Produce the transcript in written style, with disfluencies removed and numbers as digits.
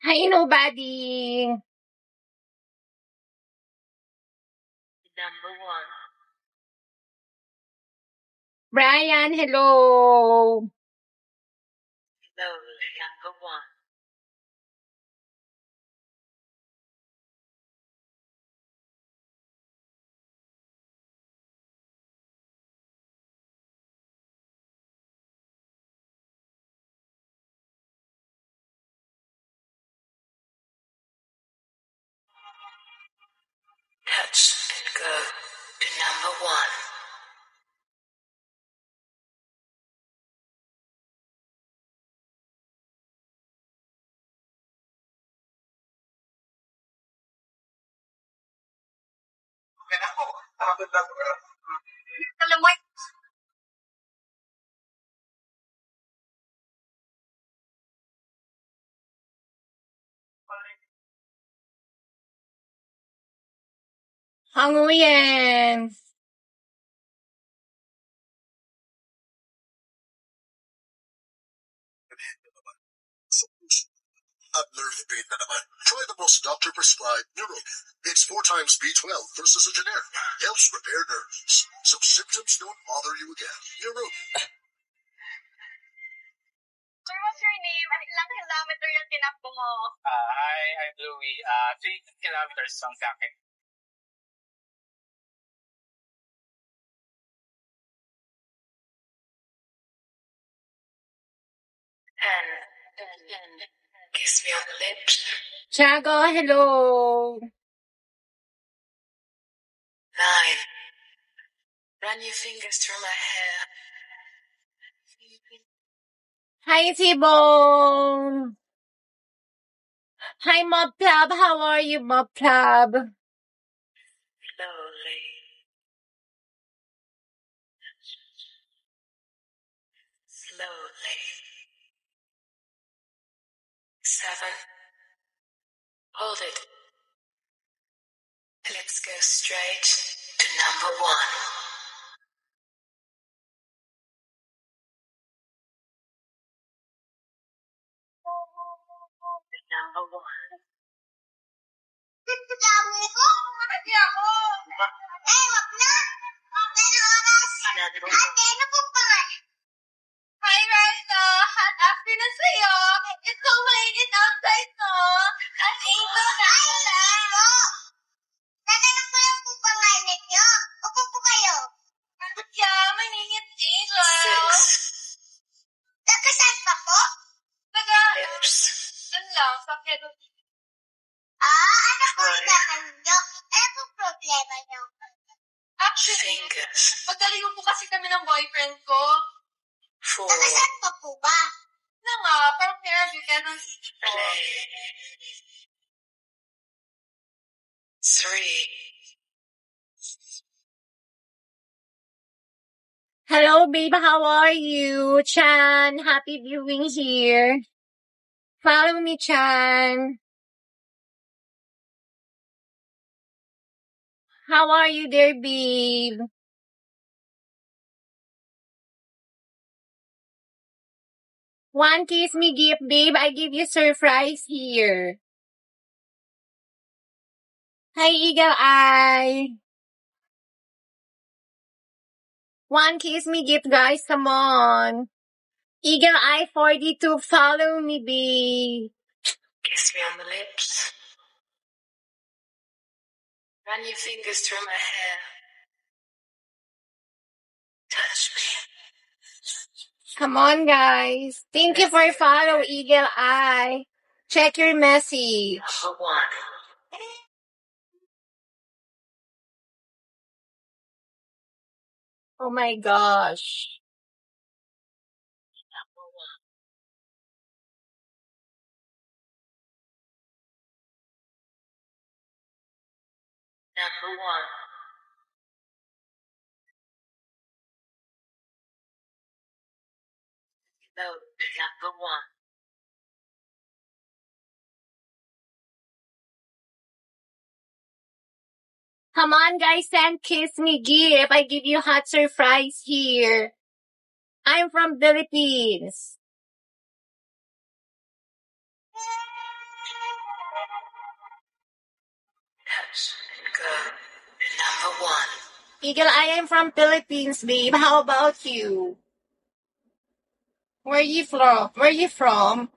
Hi, nobody. Number one. Brian, hello. Hello, number one. Touch and go to number one. Hanguyen. At nerve pain na naman. Try the most doctor-prescribed Neuro. It's 4 times B12 versus a generic. Helps repair nerves, so symptoms don't bother you again. Neuro. Sir, what's your name? At ilang kilometer yung tinakbo mo? Hi, I'm Louie. 3 kilometers from Kakek. And kiss me on the lips. Tiago, hello. 9. Run your fingers through my hair. Hi, T-Bone. Hi, Mob Club. How are you, Mob Club? Slowly. Slowly. 7. Hold it. Let's go straight to number one. Number one. Dami ko. Pati ako. Wag na. Pero oras. Ate, ano po pa? Hi, Rasta. Hot afternoon sa'yo. It's so mainit outside, no? At ito na. Ay, no. Tatanong ko yung pupangalan nyo. Upo po kayo. Yeah, maningit Angel. 6. Nagkasal pa po? Lips. Dun lang, sa Quezon. Ano po ibakan nyo? Ano po problema nyo? Actually, fingers. Magdaliw po kasi kami ng boyfriend ko. 4. Nakasal pa po ba? Na nga, parang therapy ka ng Play. 3. Hello, babe. How are you? Chan, happy viewing here. Follow me, Chan. How are you there, babe? One kiss me gift, babe. I give you surprise here. Hi, Eagle Eye. One kiss me gift, guys. Come on. Eagle Eye 42. Follow me, babe. Kiss me on the lips. Run your fingers through my hair. Touch me. Come on, guys. Thank you for follow, Eagle Eye. Check your message. Number one. Oh my gosh. Number one. Number one. No, number one. Come on, guys, send kiss me gift. I give you hot surprise here. I'm from Philippines. Touch and go. Number one. Eagle, I am from Philippines, babe. How about you? Where you from?